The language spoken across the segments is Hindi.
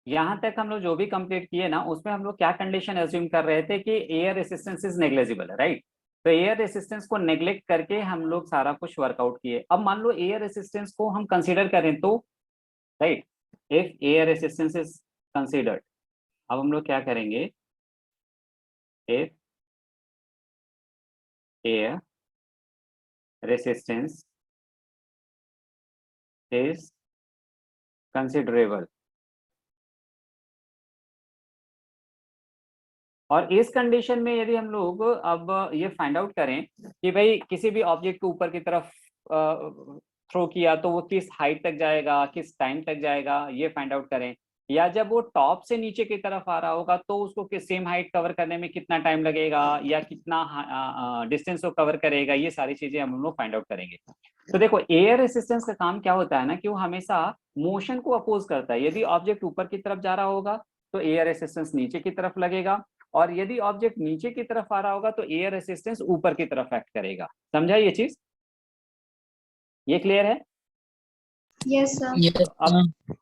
यहाँ तक हम लोग जो भी कंप्लीट किए ना, उसमें हम लोग क्या कंडीशन एज्यूम कर रहे थे कि air resistance is negligible, right. तो एयर रेसिस्टेंस को नेग्लेक्ट करके हम लोग सारा कुछ वर्कआउट किए। अब मान लो एयर रेसिस्टेंस को हम कंसीडर करें तो, right, if air resistance is considered, अब हम लोग क्या करेंगे, if air resistance is considerable, और इस कंडीशन में यदि हम लोग अब ये फाइंड आउट करें कि भाई किसी भी ऑब्जेक्ट को ऊपर की तरफ थ्रो किया तो वो किस हाइट तक जाएगा, किस टाइम तक जाएगा, ये फाइंड आउट करें। या जब वो टॉप से नीचे की तरफ आ रहा होगा तो उसको किस सेम हाइट कवर करने में कितना टाइम लगेगा, या कितना डिस्टेंस वो कवर करेगा, ये सारी चीजें हम लोग फाइंड आउट करेंगे। तो देखो, एयर रेसिस्टेंस का काम क्या होता है ना, कि वो हमेशा मोशन को अपोज करता है। यदि ऑब्जेक्ट ऊपर की तरफ जा रहा होगा तो एयर रेसिस्टेंस नीचे की तरफ लगेगा, और यदि ऑब्जेक्ट नीचे की तरफ आ रहा होगा तो एयर रेसिस्टेंस ऊपर की तरफ एक्ट करेगा। समझा ये चीज? ये क्लियर है? Yes sir. Yes,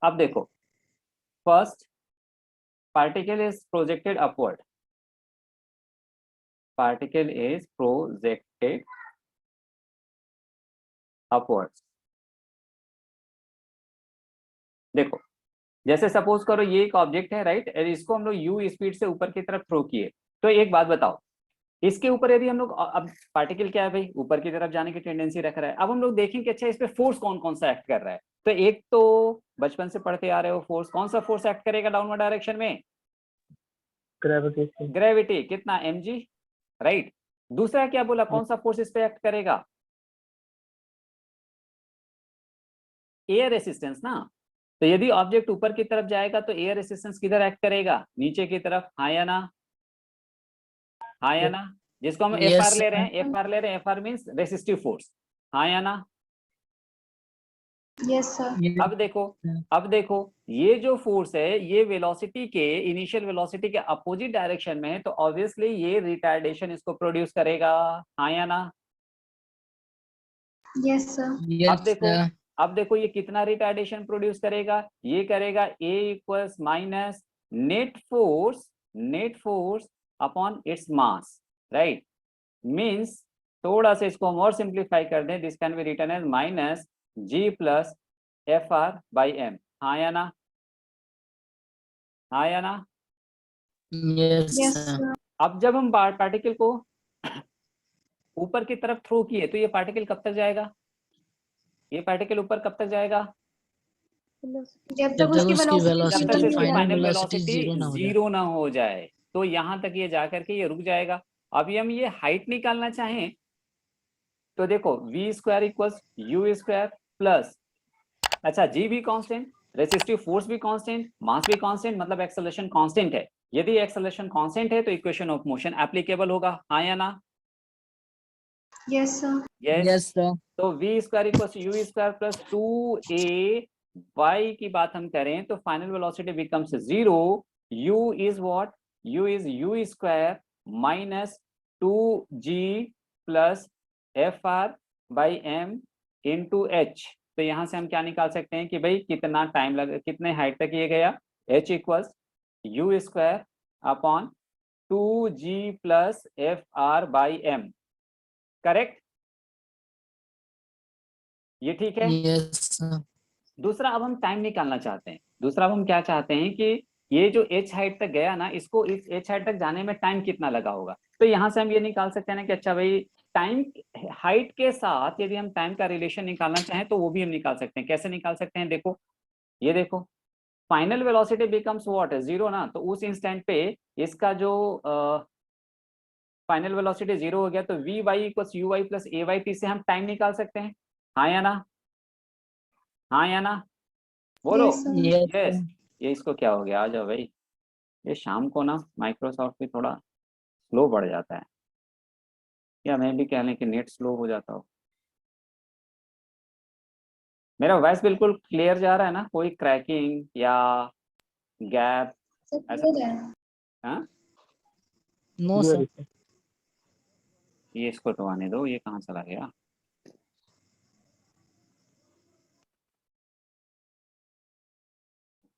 अब देखो, first particle is projected upward, particle is projected upwards. देखो, जैसे सपोज करो ये एक ऑब्जेक्ट है, राइट, इसको हम लोग यू स्पीड से ऊपर की तरफ थ्रो किए। तो एक बात बताओ, इसके ऊपर यदि हम लोग, अब पार्टिकल क्या है भाई, ऊपर की तरफ जाने की टेंडेंसी रख रहा है। अब हम लोग देखेंगे अच्छा इस पे फोर्स कौन कौन सा एक्ट कर रहा है। तो एक तो बचपन से पढ़ते आ रहे हो, फोर्स कौन सा फोर्स एक्ट करेगा डाउनवर्ड डायरेक्शन में? ग्रेविटी। ग्रेविटी, कितना, mg, राइट। दूसरा क्या बोला, कौन सा फोर्स इस पे एक्ट करेगा? एयर रेसिस्टेंस ना। तो यदि ऑब्जेक्ट ऊपर की तरफ जाएगा तो एयर रेसिस्टेंस किधर एक्ट करेगा, नीचे की तरफ, हाँ या ना? हाँ या ना? जिसको हम एफ yes, आर ले रहे हैं, एफ आर ले रहे हैं, F R means resistive force, हाँ या ना? Yes sir. yes, अब देखो, अब देखो, ये जो फोर्स है ये वेलोसिटी के, इनिशियल वेलोसिटी के अपोजिट डायरेक्शन में है, तो ऑब्वियसली ये रिटार्डेशन इसको प्रोड्यूस करेगा, हाँ या ना? Yes sir. yes, अब देखो, अब देखो ये कितना रिटार्डेशन प्रोड्यूस करेगा, ये करेगा A equals minus net force upon its mass, right. Means थोड़ा सा इसको हम और सिंप्लीफाई कर दें, this can be written as minus G plus Fr/m, हाँ या ना? हाँ या ना? yes, yes sir. अब जब हम पार्टिकल को ऊपर की तरफ थ्रो किए तो ये पार्टिकल कब तक जाएगा, ये पार्टिकल ऊपर कब तक जाएगा? जब तक जब तक उसकी उसकी वेलोसिटी जब तक वेलोसिटी जीरो नहीं हो इसकी जाए। Final final velocity velocity zero ना हो जाए। जीरो ना हो जाए, तो यहां तक ये जाकर के ये रुक जाएगा। अभी हम ये हाइट निकालना चाहें तो देखो, v square equals u square plus, अच्छा जी भी कांस्टेंट, रेसिस्टिव फोर्स भी कांस्टेंट, मास भी कांस्टेंट, मतलब एक्सेलरेशन कांस्टेंट है। यदि एक्सेलरेशन कांस्टेंट है तो इक्वेशन ऑफ मोशन एप्लीकेबल होगा, हाँ या ना? Yes sir. Yes. yes, sir. तो v square equals u square plus 2a y की बात हम करें तो final velocity becomes zero. u is what, u is u square minus 2g plus Fr/m into h। तो यहां से हम क्या निकाल सकते हैं कि भाई कितना टाइम लग, कितने हाइट तक ये गया, h equals u square upon 2g plus Fr/m, correct? ये ठीक है? yes, sir. दूसरा, अब हम टाइम निकालना चाहते हैं। दूसरा अब हम क्या चाहते हैं कि ये जो एच हाइट तक गया ना, इसको इस एच हाइट तक जाने में टाइम कितना लगा होगा। तो यहाँ से हम ये निकाल सकते हैं ना कि अच्छा भाई, टाइम हाइट के साथ यदि हम टाइम का रिलेशन निकालना चाहें तो वो भी हम निकाल सकते हैं। कैसे निकाल सकते हैं, देखो, ये देखो, फाइनल वेलोसिटी बिकम्स व्हाट है, जीरो ना। तो उस इंस्टेंट पे इसका जो फाइनल वेलोसिटी जीरो हो गया, तो v y equals u y plus a y t से हम टाइम निकाल सकते हैं, हाँ या ना? हाँ या ना? बोलो। Yes sir. yes, yes. sir. ये इसको क्या हो गया, आ जाओ भाई। ये शाम को ना माइक्रोसॉफ्ट भी थोड़ा स्लो बढ़ जाता है, या मैं भी कह लें कि नेट स्लो हो जाता हो। मेरा वॉइस बिल्कुल क्लियर जा रहा है ना, कोई क्रैकिंग या गैप सर ऐसा? क्लियर है। हाँ, no, sir. ये इसको तो आने दो, ये कहाँ चला गया?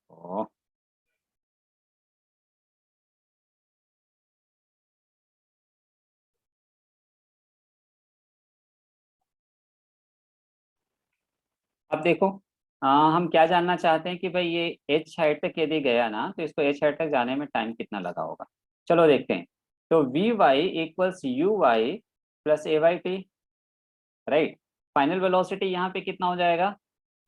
ओ, देखो हम क्या जानना चाहते हैं कि भाई ये एच हाइट तक यदि गया ना तो इसको एच हाइट तक जाने में टाइम कितना लगा होगा। चलो देखते हैं। तो v y equals u y plus a y t, right. Final velocity यहाँ पे कितना हो जाएगा,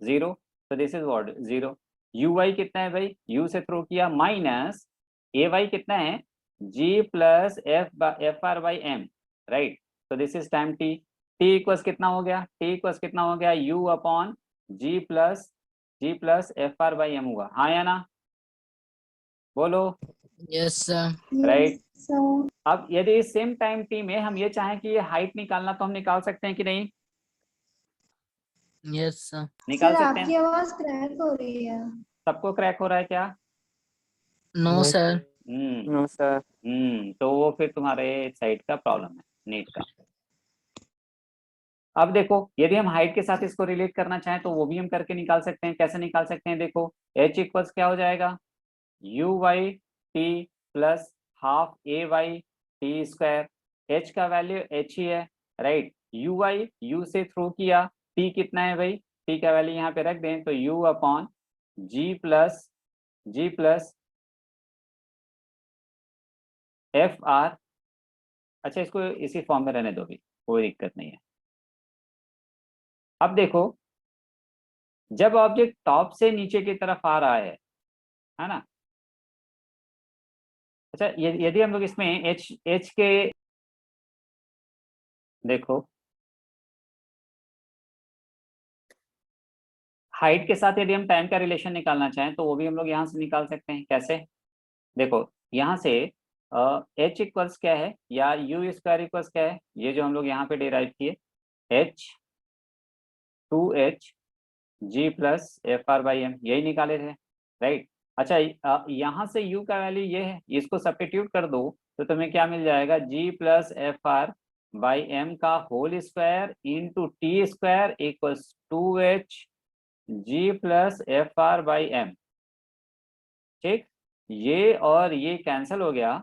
0। तो this is what 0। U y कितना है भाई, यू से थ्रो किया, माइनस ए वाई कितना है, g plus f r by m, right. तो this is time t. T equals कितना हो गया, टी इक्वल्स कितना हो गया, u upon g plus f r by m हुआ, हाँ या ना, बोलो। Yes, sir. Yes, right. sir. अब यदि इस सेम टाइम टी में हम ये चाहें कि ये हाइट निकालना, तो हम निकाल सकते हैं कि नहीं, Yes, sir. निकाल सर सकते आपकी हैं। आवाज क्रैक हो रही है। सबको क्रैक हो रहा है क्या? No, sir. No sir. तो वो फिर तुम्हारे साइड का प्रॉब्लम है, नीट का। अब देखो यदि हम हाइट के साथ इसको रिलेट करना चाहें तो वो भी हम करके निकाल सकते हैं। कैसे निकाल सकते हैं, देखो एच इक्वल्स क्या हो जाएगा, u y t plus half a y t square. H का वैल्यू एच ही है, राइट। यू वाई यू से थ्रू किया, टी कितना है भाई, टी का वैल्यू यहाँ पे रख दें तो u upon g plus f r. अच्छा इसको इसी फॉर्म में रहने दो भी, कोई दिक्कत नहीं है। अब देखो जब ऑब्जेक्ट टॉप से नीचे की तरफ आ रहा है ना। अच्छा यदि हम लोग इसमें एच एच के, देखो हाइट के साथ यदि हम टाइम का रिलेशन निकालना चाहें तो वो भी हम लोग यहाँ से निकाल सकते हैं। कैसे, देखो यहाँ से एच इक्वल्स क्या है, या यू स्क्वायर इक्वल्स क्या है, ये जो हम लोग यहाँ पे डिराइव किए, h 2h g plus f r by m, यही निकाले थे, राइट। अच्छा यहाँ से u का वैल्यू ये है, इसको सब्स्टिट्यूट कर दो तो तुम्हें क्या मिल जाएगा, g plus f r by m का whole square into t square equals 2h g plus f r by m. ठीक, ये और ये कैंसिल हो गया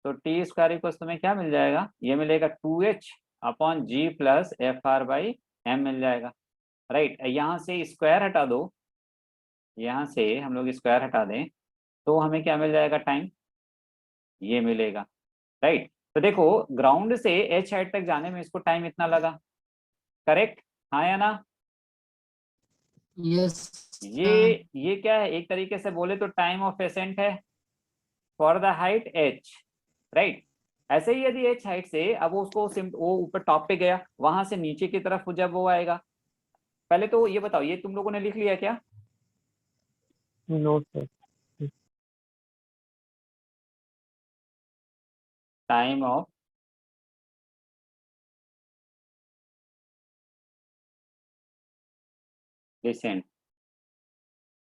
तो टी स्क्वायर इक्वल्स तुम्हें क्या मिल जाएगा, ये मिलेगा 2h upon g plus f r by m मिल जाएगा, राइट। यहाँ से स्क्वायर हटा दो, यहाँ से हम लोग स्क्वायर हटा दें तो हमें क्या मिल जाएगा, टाइम ये मिलेगा, राइट। तो देखो ग्राउंड से एच हाइट तक जाने में इसको टाइम इतना लगा, करेक्ट, हाँ या ना। Yes, ये sir. ये क्या है, एक तरीके से बोले तो टाइम ऑफ एसेंट है for the height H, right. ऐसे ही यदि एच हाइट से अब वो ऊपर टॉप पे गया, वहां से नीचे की तरफ जब वो आएगा, पहले तो ये बताओ ये तुम लोगों ने लिख लिया क्या? No sir. Time of descent.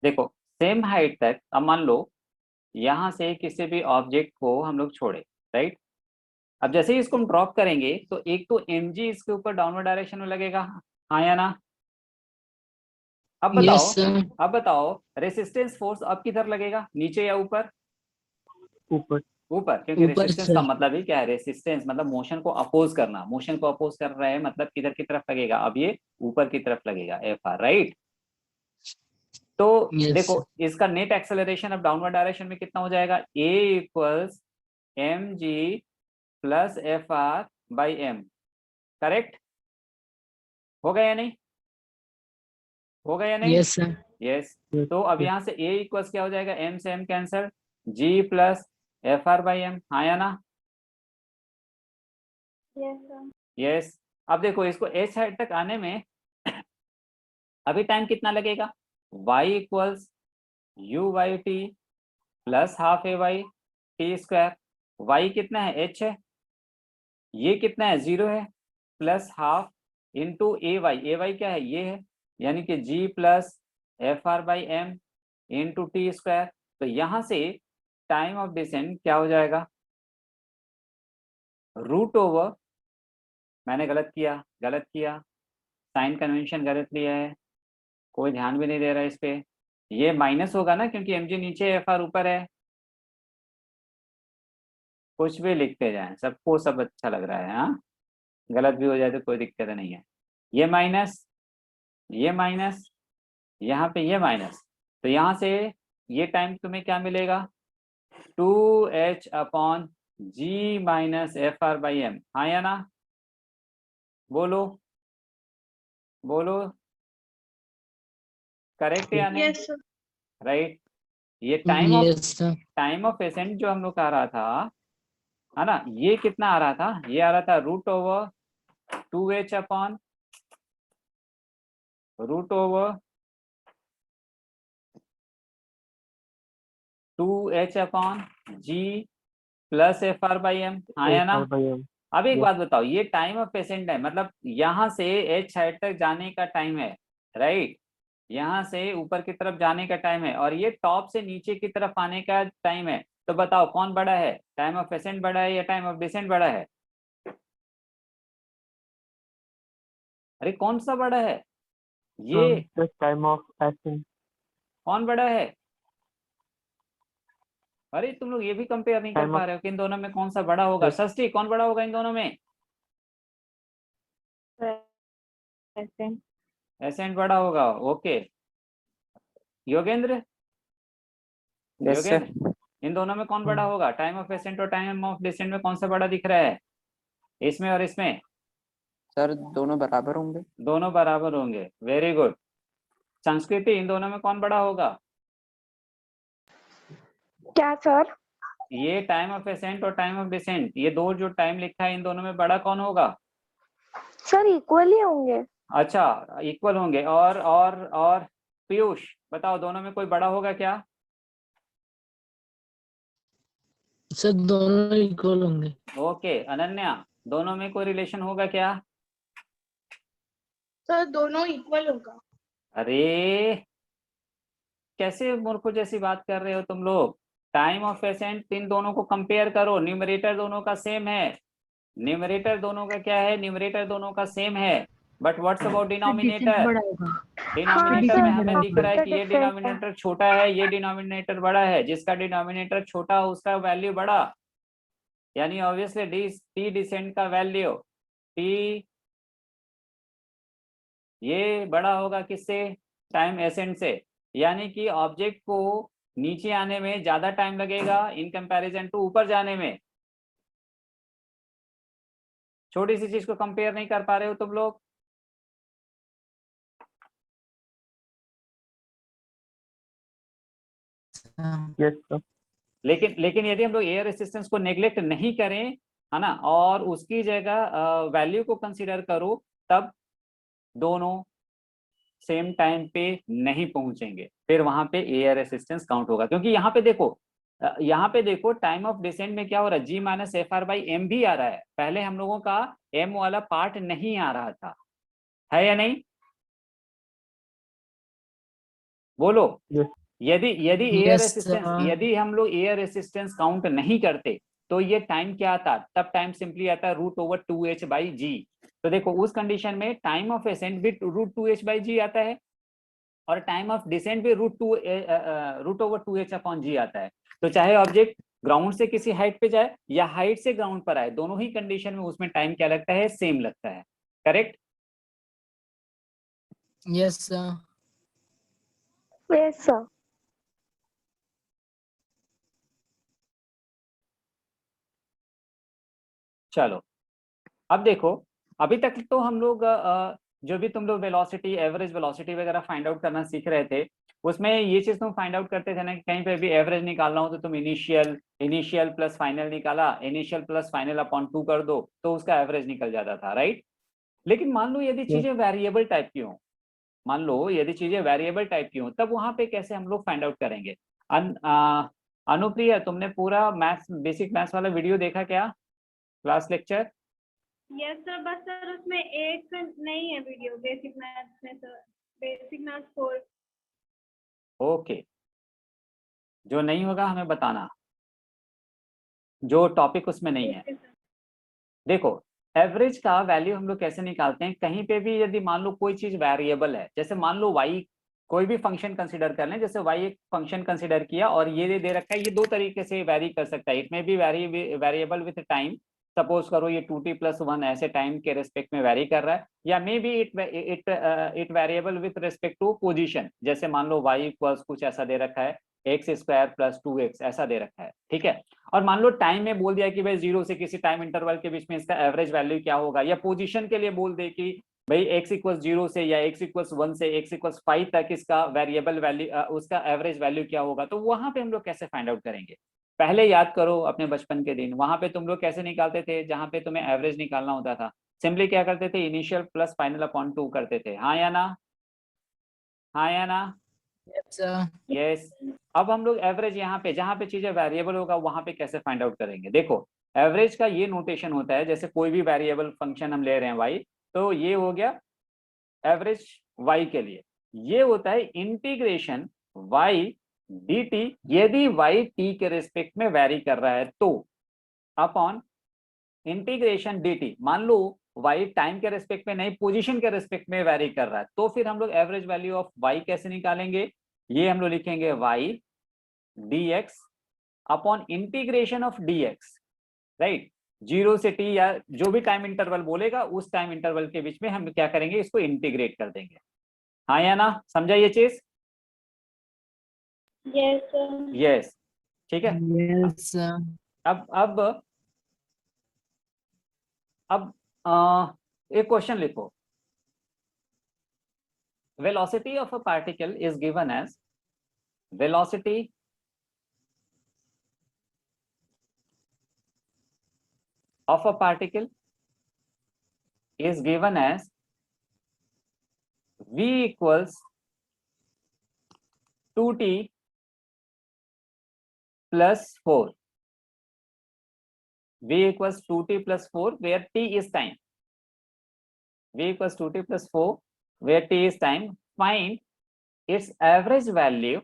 देखो सेम हाइट तक, अब मान लो यहाँ से किसी भी ऑब्जेक्ट को हम लोग छोड़े, राइट। अब जैसे ही इसको हम ड्रॉप करेंगे तो एक तो mg इसके ऊपर डाउनवर्ड डायरेक्शन में लगेगा, हाँ या ना। अब बताओ, Yes, sir. अब बताओ रेसिस्टेंस फोर्स अब किधर लगेगा, नीचे या ऊपर? ऊपर। ऊपर, क्योंकि ऊपर, रेसिस्टेंस sir. का मतलब ही क्या है, रेसिस्टेंस मतलब मोशन को अपोज करना, मोशन को अपोज कर रहे हैं मतलब किधर की तरफ लगेगा, अब ये ऊपर की तरफ लगेगा, एफ आर, राइट। तो Yes, देखो sir. इसका नेट एक्सेलरेशन अब डाउनवर्ड डायरेक्शन में कितना हो जाएगा, a equals m g plus f r by m, correct, हो गया या नहीं, हो गया या नहीं, Yes, sir. यस। तो अब यहाँ से ए इक्वल्स क्या हो जाएगा, एम से m cancel, g plus f r by m, हाँ या ना, Yes, sir. यस। अब देखो इसको एच हाइट तक आने में अभी टाइम कितना लगेगा, y equals u y t plus half a y t square. Y कितना है, h है, ये कितना है, 0 है, plus half into a y क्या है, ये है, यानी कि g plus f r by m into t square. तो यहाँ से टाइम ऑफ डिसेंट क्या हो जाएगा, रूट ओवर, मैंने गलत किया, साइन कन्वेंशन गलत लिया है, कोई ध्यान भी नहीं दे रहा है इस पे, ये माइनस होगा ना क्योंकि mg नीचे एफ आर ऊपर है। कुछ भी लिखते जाएं, सबको सब अच्छा लग रहा है, हाँ, गलत भी हो जाए तो कोई दिक्कत नहीं है। ये माइनस, ये माइनस, यहाँ पे ये माइनस, तो यहाँ से ये टाइम तुम्हें क्या मिलेगा 2h upon g minus f r by m, हाँ या ना, बोलो बोलो, करेक्ट या नहीं? Yes sir. राइट। ये time of Yes, sir. Ascent जो हम लोग का आ रहा था, है ना, ये कितना आ रहा था, ये आ रहा था root over 2h upon root over 2h upon g plus f r by m, हाँ या ना? by m. अब एक Yes. बात बताओ, ये टाइम ऑफ पेशेंट है, मतलब यहाँ से एच साइड तक जाने का टाइम है, राइट, यहाँ से ऊपर की तरफ जाने का टाइम है, और ये टॉप से नीचे की तरफ आने का टाइम है। तो बताओ कौन बड़ा है, टाइम ऑफ पेशेंट बड़ा है या टाइम ऑफ डिसेंट बड़ा है? अरे कौन सा बड़ा है, ये The time of ascent. कौन बड़ा है? अरे तुम लोग ये भी कंपेयर नहीं कर Time पा of- रहे हो कि इन दोनों में कौन सा बड़ा होगा। Yes. षष्ठी कौन बड़ा होगा इन दोनों में? एसेंट बड़ा होगा, okay. Yogendra, yes sir. Yogendra, इन दोनों में कौन बड़ा होगा, टाइम ऑफ एसेंट और टाइम ऑफ डिसेंट में कौन सा बड़ा दिख रहा है, इसमें और इसमें? सर दोनों बराबर होंगे। दोनों बराबर होंगे, वेरी गुड। संस्कृति, इन दोनों में कौन बड़ा होगा? क्या सर? ये टाइम ऑफ एसेंट और टाइम ऑफ डिसेंट, ये दो जो टाइम लिखा है, इन दोनों में बड़ा कौन होगा? सर इक्वल ही होंगे। अच्छा, इक्वल होंगे। और पीयूष बताओ, दोनों में कोई बड़ा होगा क्या? सर दोनों इक्वल होंगे। ओके। अनन्या, दोनों में कोई रिलेशन होगा क्या? सर दोनों इक्वल होगा। अरे कैसे मूर्खों जैसी बात कर रहे हो तुम लोग। टाइम ऑफ एसेंट, इन दोनों को कंपेयर करो, न्यूमरेटर दोनों का सेम है, न्यूमरेटर दोनों का क्या है, न्यूमरेटर दोनों का सेम है, but what's about denominator? Denominator में हमें दिख रहा है कि ये डिनोमिनेटर छोटा है, ये डिनोमिनेटर बड़ा है, जिसका डिनोमिनेटर छोटा हो उसका वैल्यू बड़ा, यानी ऑब्वियसली टी डिसेंट का वैल्यू टी ये बड़ा होगा किससे, टाइम एसेंट से, यानी कि ऑब्जेक्ट को नीचे आने में ज्यादा टाइम लगेगा इन कंपैरिजन टू ऊपर जाने में। छोटी सी चीज को कंपेयर नहीं कर पा रहे हो तुम लोग। Yes, sir. लेकिन यदि हम लोग एयर रेसिस्टेंस को नेग्लेक्ट नहीं करें, है ना, और उसकी जगह वैल्यू को कंसीडर करो, तब दोनों सेम टाइम पे नहीं पहुंचेंगे, फिर वहां पे एयर रेसिस्टेंस काउंट होगा। क्योंकि यहाँ पे देखो टाइम ऑफ डिसेंट में क्या हो रहा है, g minus f r by m भी आ रहा है, पहले हम लोगों का एम वाला पार्ट नहीं आ रहा था, है या नहीं, बोलो। Yes. यदि Yes, यदि हम लोग एयर रेसिस्टेंस काउंट नहीं करते तो ये टाइम क्या आता, तब टाइम सिंपली आता है रूट ओवर 2h बाई जी। तो देखो उस कंडीशन में टाइम ऑफ एसेंट भी रूट 2h बाई जी आता है, और टाइम ऑफ डिसेंट भी रूट ओवर 2h अपॉन जी आता है। तो चाहे ऑब्जेक्ट ग्राउंड से किसी हाइट पे जाए या हाइट से ग्राउंड पर आए, दोनों ही कंडीशन में उसमें टाइम क्या लगता है, सेम लगता है, correct? Yes, sir. Yes sir. चलो अब देखो, अभी तक तो हम लोग जो भी तुम लोग वेलोसिटी, एवरेज वेलोसिटी वगैरह फाइंड आउट करना सीख रहे थे, उसमें ये चीज तुम फाइंड आउट करते थे ना कि कहीं पे भी एवरेज निकालना हो तो तुम इनिशियल प्लस फाइनल निकाला, इनिशियल प्लस फाइनल अपॉन 2 कर दो तो उसका एवरेज निकल जाता था, राइट? लेकिन मान लो यदि चीजें वेरिएबल टाइप की हो, मान लो यदि चीजें वेरिएबल टाइप की हो, तब वहां पे कैसे हम लोग फाइंड आउट करेंगे? अनुप्रिया, तुमने पूरा मैथ्स, बेसिक मैथ्स वाला वीडियो देखा क्या, क्लास लेक्चर? यस सर, बस सर उसमें एक नहीं है वीडियो बेसिक मैथ्स में सर, बेसिक मैथ्स 4। ओके, जो नहीं होगा हमें बताना, जो टॉपिक उसमें नहीं है। देखो एवरेज का वैल्यू हम लोग कैसे निकालते हैं, कहीं पे भी यदि मान लो कोई चीज वेरिएबल है, जैसे मान लो y, कोई भी फंक्शन कंसीडर कर लें, जैसे y एक फंक्शन कंसीडर किया और ये दे रखा है, ये दो तरीके से वेरी कर सकता है, it may be variable with time suppose करो ये 2t+1 ऐसे टाइम के रेस्पेक्ट में वेरी कर रहा है, या may be it variable with respect to position, जैसे मान लो y इक्वल्स कुछ ऐसा दे रखा है x² + 2x ऐसा दे रखा है, ठीक है। और मान लो टाइम में बोल दिया कि भाई 0 से किसी टाइम इंटरवल के बीच में इसका एवरेज वैल्यू क्या होगा, या पोजीशन के लिए बोल दे कि भाई x = 0 से या x = 1 से x = 5 तक इसका वेरिएबल वैल्यू उसका एवरेज वैल्यू क्या होगा, तो वहां पे हम लोग कैसे फाइंड आउट करेंगे। पहले याद करो अपने बचपन के दिन, वहां पे तुम लोग कैसे निकालते थे, जहां पे तुम्हें एवरेज निकालना होता था सिंपली क्या करते थे, इनिशियल प्लस फाइनल अपॉन 2 करते थे, हाँ या ना, हाँ या ना, Yes, sir. यस। अब हम लोग एवरेज यहाँ पे जहाँ पे चीजें वेरिएबल होगा वहां पे कैसे फाइंड आउट करेंगे। देखो एवरेज का ये नोटेशन होता है, जैसे कोई भी वेरिएबल फंक्शन हम ले रहे हैं y, तो ये हो गया एवरेज y के लिए, ये होता है इंटीग्रेशन y dt, यदि y t के रेस्पेक्ट में वेरी कर रहा है तो, अपॉन इंटीग्रेशन dt, मान लो y टाइम के रेस्पेक्ट में नहीं पोजीशन के रेस्पेक्ट में वेरी कर रहा है, तो फिर हम लोग एवरेज वैल्यू ऑफ y कैसे निकालेंगे, ये हम लोग लिखेंगे y dx upon integration of dx, right. 0 से t या जो भी टाइम इंटरवल बोलेगा उस टाइम इंटरवल के बीच में हम क्या करेंगे, इसको इंटीग्रेट कर देंगे, हाँ या ना, समझा ये चीज, यस सर। यस, ठीक है। Yes, sir. अब एक क्वेश्चन लिखो, velocity of a particle is given as velocity of a particle is given as v equals 2t plus 4, v equals 2t plus 4 where t is time, v equals 2t plus 4 where t is time, find its average value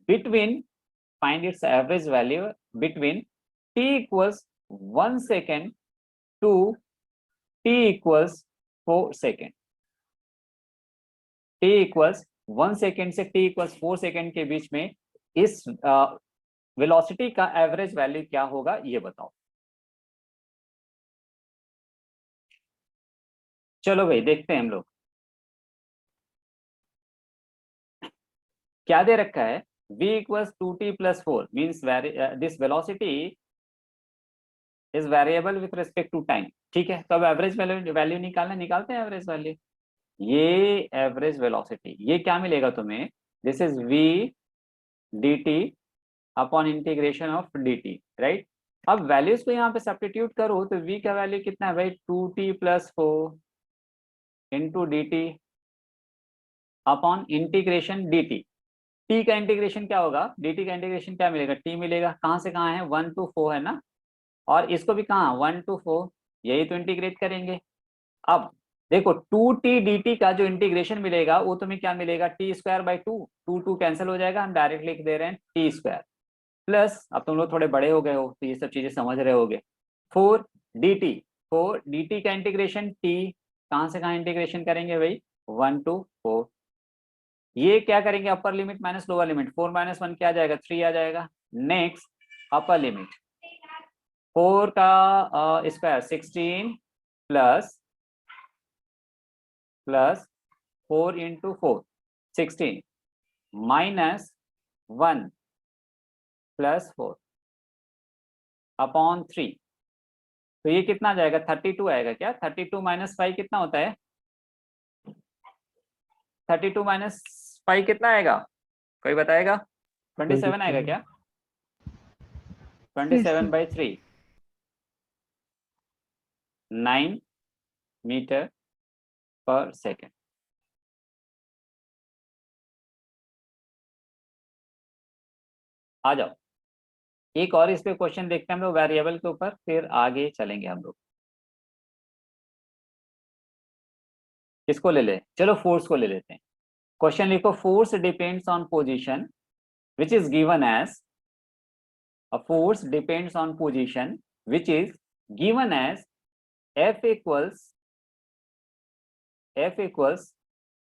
between, find its average value between t equals 1 second to t equals 4 second, t equals 1 second से t equals 4 सेकेंड के बीच में इस वेलोसिटी का एवरेज वैल्यू क्या होगा, ये बताओ। चलो भाई देखते हैं हम लोग, क्या दे रखा है, v equals 2t plus 4 means this velocity is variable with respect to time, ठीक है। तो अब एवरेज वैल्यू निकालना, निकालते हैं एवरेज वैल्यू, ये एवरेज वेलोसिटी, ये क्या मिलेगा तुम्हें, this is v dt upon integration of dt, right. अब वैल्यूज को यहाँ पे सब्स्टिट्यूट करो तो v का वैल्यू कितना है भाई, 2t plus 4 into D T upon integration dt, t का इंटीग्रेशन क्या होगा, dt का इंटीग्रेशन क्या मिलेगा, t मिलेगा, कहाँ से कहाँ है 1 to 4 है ना, और इसको भी कहाँ 1 to 4, यही तो इंटीग्रेट करेंगे। अब देखो 2t dt का जो इंटीग्रेशन मिलेगा वो तुम्हें क्या मिलेगा, t²/2, 2 कैंसिल हो जाएगा, हम डायरेक्ट लिख दे रहे हैं t² प्लस, अब तुम लोग थोड़े बड़े हो गए हो तो ये सब चीजें समझ रहे होगे, 4 dt का इंटीग्रेशन t, कहाँ से कहाँ इंटीग्रेशन करेंगे भाई 1 to 4, ये क्या करेंगे upper limit minus lower limit, 4 - 1 क्या आ जाएगा 3 आ जाएगा, नेक्स्ट अपर लिमिट 4 का square 16 plus 4 into 4 16 minus 1 plus 4 upon 3, तो ये कितना आ जाएगा 32 आएगा क्या, 32 - 5 कितना होता है, 32 - 5 कितना आएगा, कोई बताएगा, 27 आएगा क्या, 27/3 9 मीटर पर सेकेंड। आ जाओ एक और इस पे क्वेश्चन देखते हैं हम लोग वेरिएबल के ऊपर, फिर आगे चलेंगे हम लोग। किसको ले ले, चलो फोर्स को ले लेते हैं। क्वेश्चन लिखो, force depends on position which is given as, a force depends on position which is given as F equals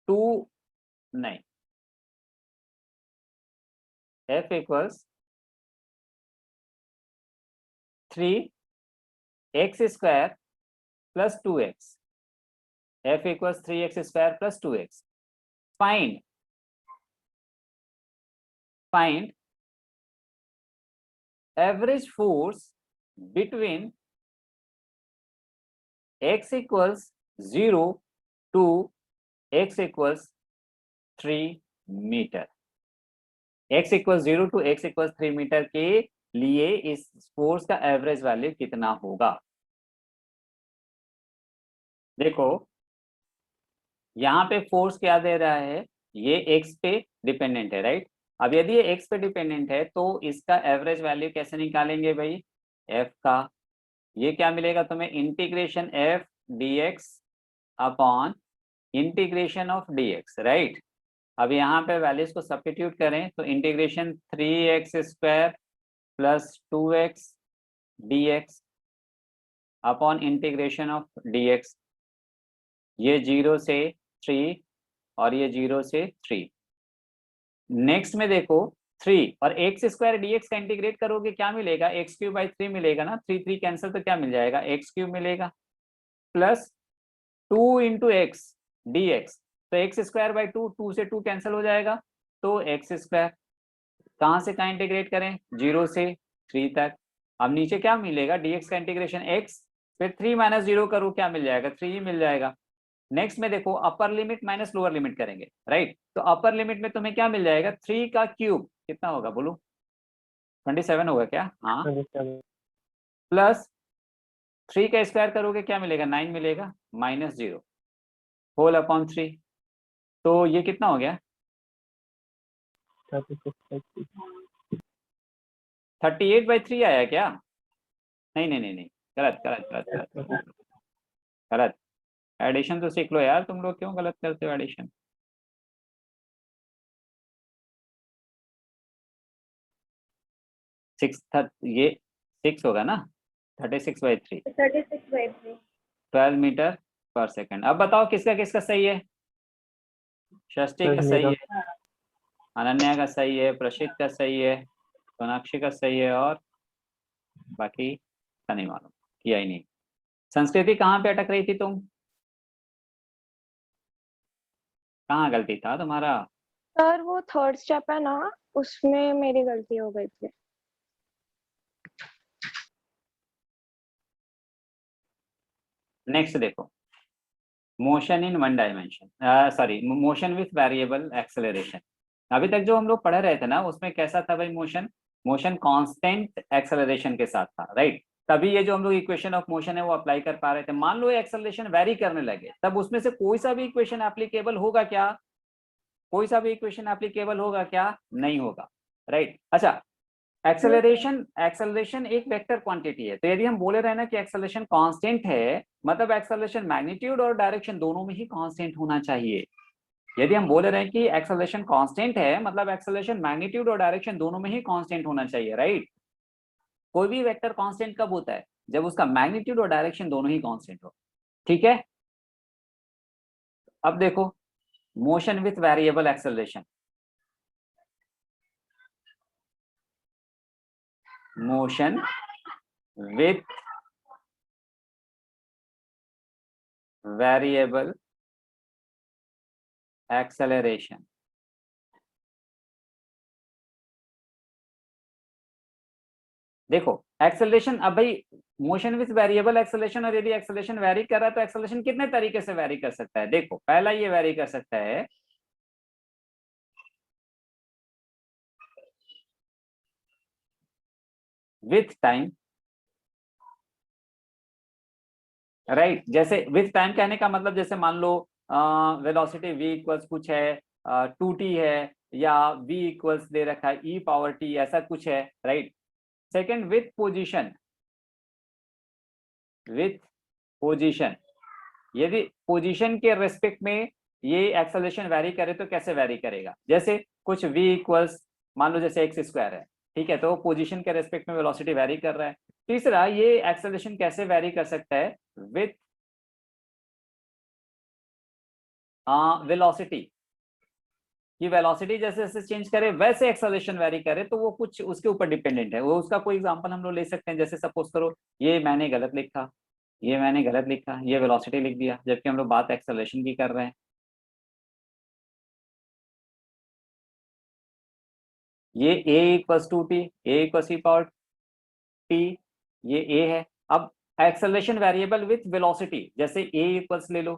2 नहीं, F equals 3 x square plus 2x, f equals 3x square plus 2x. Find average force between x equals 0 to x equals 3 metre. x equals 0 to x equals 3 metre के लिए इस फोर्स का एवरेज वैल्यू कितना होगा? देखो यहाँ पे फोर्स क्या दे रहा है, ये x पे डिपेंडेंट है, राइट। अब यदि ये x पे डिपेंडेंट है तो इसका एवरेज वैल्यू कैसे निकालेंगे भाई? f का, ये क्या मिलेगा तुम्हें? Integration f dx upon integration of dx, right. अब यहाँ पे वैल्यूज को सब्स्टिट्यूट करें तो integration 3x square plus 2x dx upon integration of dx, ये 0 से 3 और ये 0 से 3। नेक्स्ट में देखो 3 और x स्क्वायर dx का इंटीग्रेट करोगे क्या मिलेगा? x क्यूब बाई 3 मिलेगा ना, 3 3 कैंसिल तो क्या मिल जाएगा? x क्यूब मिलेगा plus 2 into x D x, तो एक्स स्क्वायर बाई 2, 2 से 2 कैंसिल हो जाएगा तो एक्स स्क्वायर। कहाँ से कहाँ इंटीग्रेट करें? 0 से 3 तक। अब नीचे क्या मिलेगा? dx का इंटीग्रेशन x, फिर 3 माइनस 0 करो क्या मिल जाएगा? 3 ही मिल जाएगा। नेक्स्ट में देखो upper limit minus lower limit करेंगे, राइट। तो अपर लिमिट में तुम्हें क्या मिल जाएगा? 3 का क्यूब कितना होगा बोलो? 27 होगा क्या? हाँ, प्लस 3 का स्क्वायर करोगे क्या मिलेगा? 9 मिलेगा, माइनस 0 होल अपॉन 3, तो ये कितना हो गया? 38/3 आया क्या? नहीं नहीं नहीं नहीं, गलत गलत गलत गलत गलत। एडिशन तो सीख लो यार, तुम लोग क्यों गलत करते हो एडिशन? ये 6 होगा ना, 36/3, 36/3। 12 मीटर पर सेकंड। अब बताओ किसका किसका सही है? षष्ठी का सही है, अनन्या का सही है, प्रशित का सही है, सोनाक्षी का सही है, और बाकी का नहीं मालूम, किया ही नहीं। संस्कृति कहाँ पे अटक रही थी तुम? कहाँ गलती था तुम्हारा? सर वो थर्ड स्टेप है ना, उसमें मेरी गलती हो गई थी। नेक्स्ट देखो, motion in one dimension, sorry motion with variable acceleration. अभी तक जो हम लोग पढ़ रहे थे ना उसमें कैसा था भाई? मोशन कांस्टेंट एक्सेलरेशन के साथ था, राइट। तभी ये जो हम लोग इक्वेशन ऑफ मोशन है वो अप्लाई कर पा रहे थे। मान लो एक्सेलरेशन वेरी करने लगे, तब उसमें से कोई सा भी इक्वेशन एप्लीकेबल होगा क्या? कोई सा भी इक्वेशन एप्लीकेबल होगा क्या? नहीं होगा, राइट। अच्छा, एक्सेलरेशन एक वेक्टर क्वांटिटी है, तो यदि हम बोले रहे ना कि एक्सेलरेशन कांस्टेंट है, मतलब एक्सेलरेशन मैग्नीट्यूड और डायरेक्शन दोनों में ही कांस्टेंट होना चाहिए। यदि हम बोले रहे हैं कि एक्सेलरेशन कांस्टेंट है, मतलब एक्सेलरेशन मैग्नीट्यूड और डायरेक्शन दोनों में ही कांस्टेंट होना चाहिए, राइट। कोई भी वेक्टर कांस्टेंट कब होता है? जब उसका मैग्नीट्यूड और डायरेक्शन दोनों ही कांस्टेंट हो, ठीक है। अब देखो motion with variable acceleration, motion with variable acceleration. देखो एक्सेलरेशन, अब भाई मोशन विथ वेरिएबल एक्सेलरेशन, और यदि एक्सेलरेशन वेरी कर रहा है तो एक्सेलरेशन कितने तरीके से वेरी कर सकता है? देखो पहला ये वेरी कर सकता है विथ टाइम, राइट। जैसे विथ टाइम कहने का मतलब, जैसे मान लो वेलोसिटी v इक्वल्स कुछ है 2t है, या v इक्वल्स दे रखा है e पावर t, ऐसा कुछ है, राइट। सेकंड विथ पोजीशन, यदि पोजीशन के रेस्पेक्ट में ये एक्सेलरेशन वेरी करे तो कैसे वेरी करेगा? जैसे कुछ v इक्वल्स मान लो जैसे x स्क्वायर है, ठीक है, तो पोजीशन के रेस्पेक्ट में वेलोसिटी वेरी कर रहा है। तीसरा, ये एक्सेलरेशन कैसे वेरी कर सकता है? विथ वेलोसिटी, कि वेलोसिटी जैसे जैसे चेंज करे वैसे एक्सेलरेशन वेरी करे, तो वो कुछ उसके ऊपर डिपेंडेंट है। वो उसका कोई एग्जांपल हम लोग ले सकते हैं, जैसे सपोज करो ये मैंने गलत लिखा, ये मैंने गलत लिखा, ये वेलोसिटी लिख दिया, जबकि हम लोग बात एक्सेलरेशन की कर रहे हैं। ये a equals two t, a equals e power t, ये a है। अब एक्सेलरेशन वेरिएबल विथ वेलोसिटी, जैसे a इक्वल्स ले लो,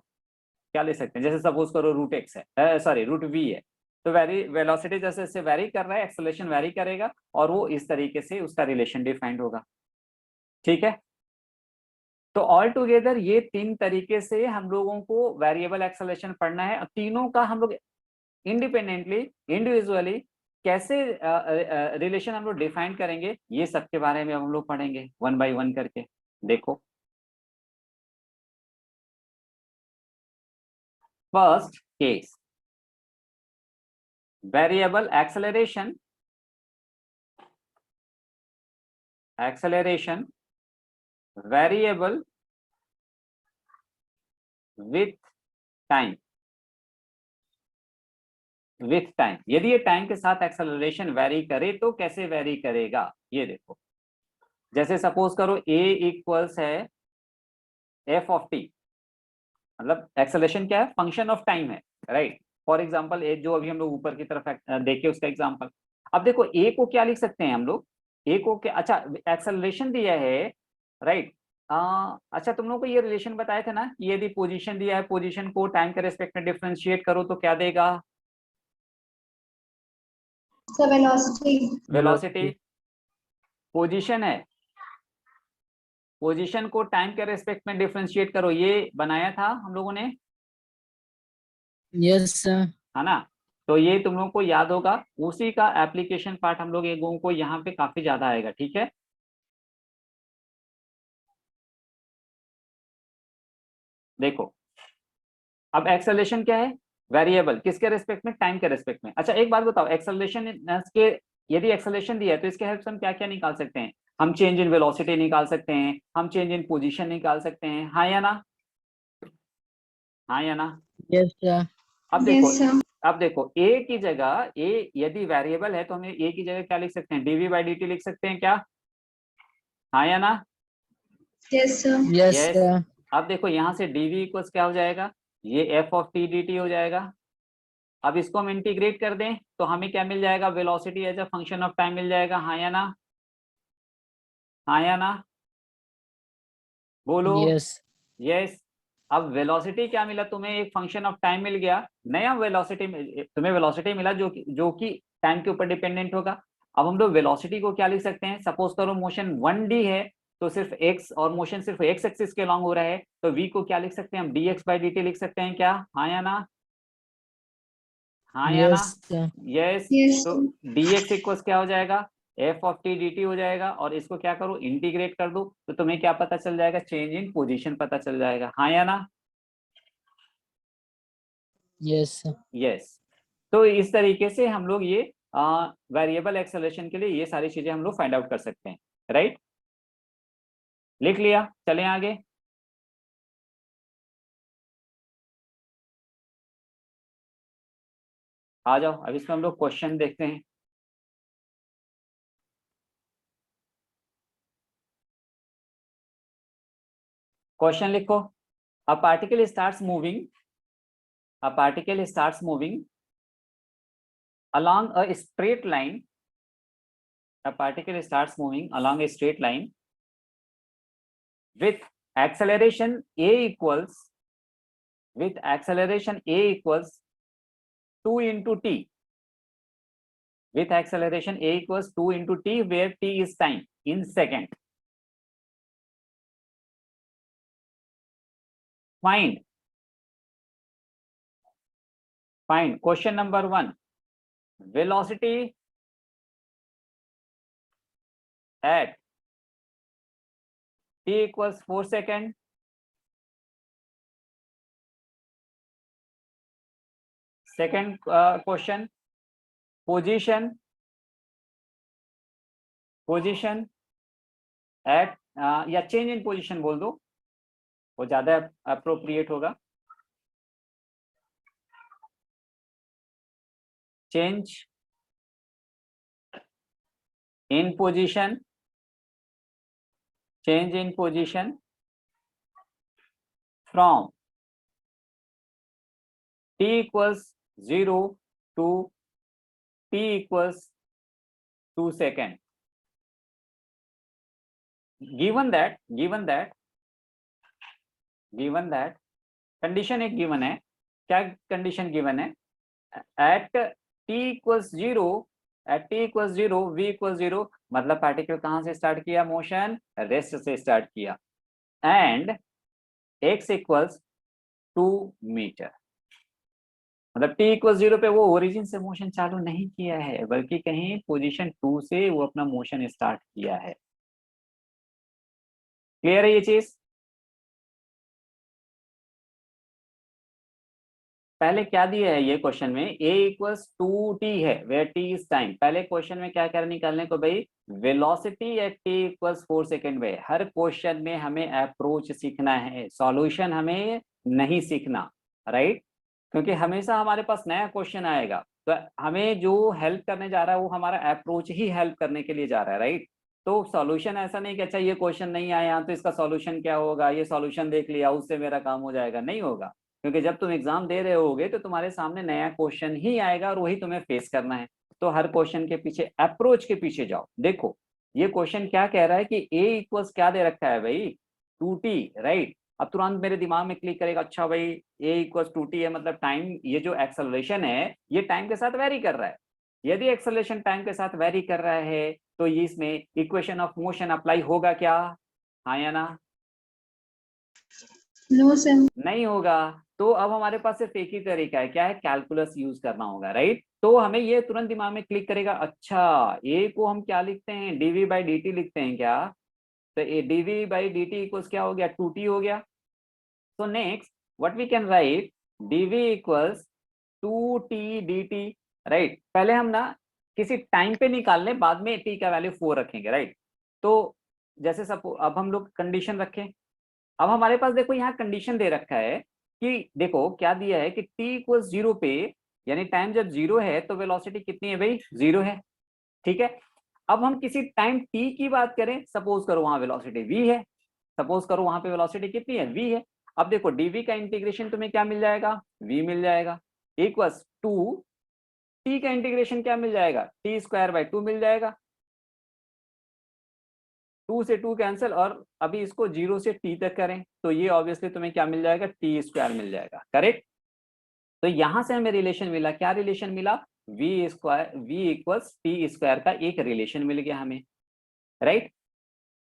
क्या ले सकते हैं, जैसे सपोज करो रूट एक्स है, सॉरी रूट वी है, तो वेलोसिटी जैसे जैसे वेरी कर रहा है एक्सेलरेशन वेरी करेगा, और वो इस तरीके से उसका रिलेशन डिफाइंड होगा। ठीक है, तो ऑल टुगेदर ये 3 तरीके से हम लोगों को वेरिएबल एक्सेलरेशन पढ़ना है। तीनों का हम लोग इंडिपेंडेंटली इंडिविजुअली कैसे रिलेशन हम लोग डिफाइन करेंगे, ये सब के बारे में हम लोग पढ़ेंगे 1 बाय 1 करके। देखो first case, variable acceleration variable with time, यदि ये टाइम के साथ एक्सेलरेशन वेरी करे तो कैसे वेरी करेगा, ये देखो। जैसे सपोज करो a इक्वल्स है f ऑफ t, मतलब एक्सेलरेशन क्या है, फंक्शन ऑफ टाइम है, राइट। फॉर एग्जांपल ए जो अभी हम लोग ऊपर की तरफ देखे उसका एग्जांपल। अब देखो a को क्या लिख सकते हैं हम लोग, a को क्या, अच्छा एक्सेलरेशन दिया है, राइट। अच्छा तुम लोग को ये रिलेशन बताए थे ना कि यदि पोजीशन दिया है, पोजीशन को टाइम के रेस्पेक्ट में डिफरेंशिएट करो तो क्या देगा, वेलोसिटी। पोजीशन है, पोजीशन को टाइम के रेस्पेक्ट में डिफरेंशिएट करो, ये बनाया था हम लोगों ने, Yes, sir. है ना। तो ये तुम लोगों को याद होगा, उसी का एप्लीकेशन पार्ट हम लोग लोगों को यहाँ पे काफी ज्यादा आएगा। ठीक है, देखो अब एक्सेलरेशन क्या है, वेरिएबल किसके रेस्पेक्ट में, टाइम के रेस्पेक्ट में। अच्छा एक बात बताओ, एक्सेलरेशन के यदि एक्सेलरेशन दिया है तो इसके हेल्प से हम क्या क्या निकाल सकते हैं, हम चेंज इन वेलोसिटी निकाल सकते हैं, हम चेंज इन पोजीशन निकाल सकते हैं, हाँ या ना, हाँ या ना। Yes, sir. अब देखो a की जगह, a यदि वेरिएबल है तो हमें a की जगह क्या लिख सकते हैं, dv बाई dt लिख सकते हैं क्या, हाँ या ना। Yes, Yes. sir. अब देखो यहाँ से dv इक्वल्स क्या हो जाएगा, ये f ऑफ t dt हो जाएगा। अब इसको हम इंटीग्रेट कर दें तो हमें क्या मिल जाएगा, velocity as a function of time मिल जाएगा, हाँ या ना, हाँ या ना, बोलो। Yes. यस। अब वेलोसिटी क्या मिला तुम्हें, एक फंक्शन ऑफ टाइम मिल गया, नया वेलोसिटी तुम्हें वेलोसिटी मिला जो कि टाइम के ऊपर डिपेंडेंट होगा। अब हम लोग वेलोसिटी को क्या लिख सकते हैं, सपोज करो मोशन 1d है तो सिर्फ x, और मोशन सिर्फ x एक्सिस के लॉन्ग हो रहा है, तो v को क्या लिख सकते हैं हम, dx बाई dt लिख सकते हैं क्या, हाँ या ना, हाँ या ना। Yes, sir. यस। तो dx इक्वल्स क्या हो जाएगा, f ऑफ t dt हो जाएगा, और इसको क्या करो इंटीग्रेट कर दो तो तुम्हें क्या पता चल जाएगा, चेंज इन पोजीशन पता चल जाएगा, हाँ या ना। Yes, sir. यस। तो इस तरीके से हम लोग ये वेरिएबल एक्सेलरेशन के लिए ये सारी चीजें हम लोग फाइंड आउट कर सकते हैं, राइट। लिख लिया, चलें आगे। आ जाओ, अब इसमें हम लोग क्वेश्चन देखते हैं। क्वेश्चन लिखो, a particle starts moving along a straight line, a particle starts moving along a straight line with acceleration a equals 2 into t, with acceleration a equals 2 into t, where t is time in second. Find question number 1, velocity at t equals 4 second. Second question, position at या चेंज इन पोजीशन बोल दो, वो ज्यादा अप्रोप्रिएट होगा। change in position, change in position from t equals 0 to t equals 2 second. Given that condition एक गिवन है, क्या कंडीशन गिवन है? At t equals 0, at t equals 0, v equals 0, मतलब पार्टिकल कहां से स्टार्ट किया? मोशन रेस्ट से स्टार्ट किया, एंड x equals 2 मीटर, मतलब t equals 0 पे वो ओरिजिन से मोशन चालू नहीं किया है, बल्कि कहीं पोजीशन 2 से वो अपना मोशन स्टार्ट किया है। क्लियर है ये चीज? पहले क्या दिया है ये क्वेश्चन में? a इक्वल्स 2t है, वेयर t इज टाइम। पहले क्वेश्चन में क्या करना निकालने को भाई? Velocity at t equals 4 second में। हर क्वेश्चन में हमें अप्रोच सीखना है, सॉल्यूशन हमें नहीं सीखना, राइट? क्योंकि हमेशा हमारे पास नया क्वेश्चन आएगा, तो हमें जो हेल्प करने जा रहा है वो हमारा अप्रोच ही हेल्प करने के लिए जा रहा है, राइट? तो सॉल्यूशन ऐसा नहीं कि अच्छा ये क्वेश्चन नहीं आया तो इसका सॉल्यूशन क्या होगा, ये सॉल्यूशन देख लिया उससे मेरा काम हो जाएगा, नहीं होगा। क्योंकि जब तुम एग्जाम दे रहे होगे तो तुम्हारे सामने नया क्वेश्चन ही आएगा और वही तुम्हें फेस करना है। तो हर क्वेश्चन के पीछे, अप्रोच के पीछे जाओ। देखो ये क्वेश्चन क्या कह रहा है कि a इक्वल्स क्या दे रखा है भाई? 2t, right? अब तुरंत मेरे दिमाग में क्लिक करेगा, अच्छा भाई a इक्वल्स 2t है, मतलब टाइम, ये जो एक्सेलरेशन है ये टाइम के साथ वेरी कर रहा है। यदि एक्सेलरेशन टाइम के साथ वेरी कर रहा है तो ये इसमें इक्वेशन ऑफ मोशन अप्लाई होगा क्या? हाँ या ना? No sir. नहीं होगा। तो अब हमारे पास सिर्फ एक ही तरीका है, क्या है? कैलकुलस यूज करना होगा, राइट? तो हमें ये तुरंत दिमाग में क्लिक करेगा, अच्छा ए को हम क्या लिखते हैं? dv बाई dt लिखते हैं क्या? तो a dv by dt equals क्या हो गया? 2t हो गया। So next what we can write, dv equals 2t dt, right? पहले हम ना किसी टाइम पे निकाल लें, बाद में t का वैल्यू 4 रखेंगे, राइट? तो जैसे सपोज अब हम लोग कंडीशन रखें, अब हमारे पास देखो यहाँ कंडीशन दे रखा है कि देखो क्या दिया है कि t इक्वल्स 0 पे, यानी टाइम जब 0 है तो वेलोसिटी कितनी है भाई? 0 है, ठीक है? अब हम किसी टाइम t की बात करें, सपोज करो वहां वेलोसिटी v है, सपोज करो वहां पे वेलोसिटी कितनी है? v है। अब देखो dv का इंटीग्रेशन तुम्हें क्या मिल जाएगा? v मिल जाएगा, इक्वल्स 2 t का इंटीग्रेशन क्या मिल जाएगा? t स्क्वायर बाई 2 मिल जाएगा, 2 से 2 कैंसिल, और अभी इसको 0 से t तक करें तो ये ऑब्वियसली तुम्हें क्या मिल जाएगा? t स्क्वायर मिल जाएगा, करेक्ट? तो यहां से हमें रिलेशन मिला, क्या रिलेशन मिला? v इक्वल्स t स्क्वायर का एक रिलेशन मिल गया हमें, राइट?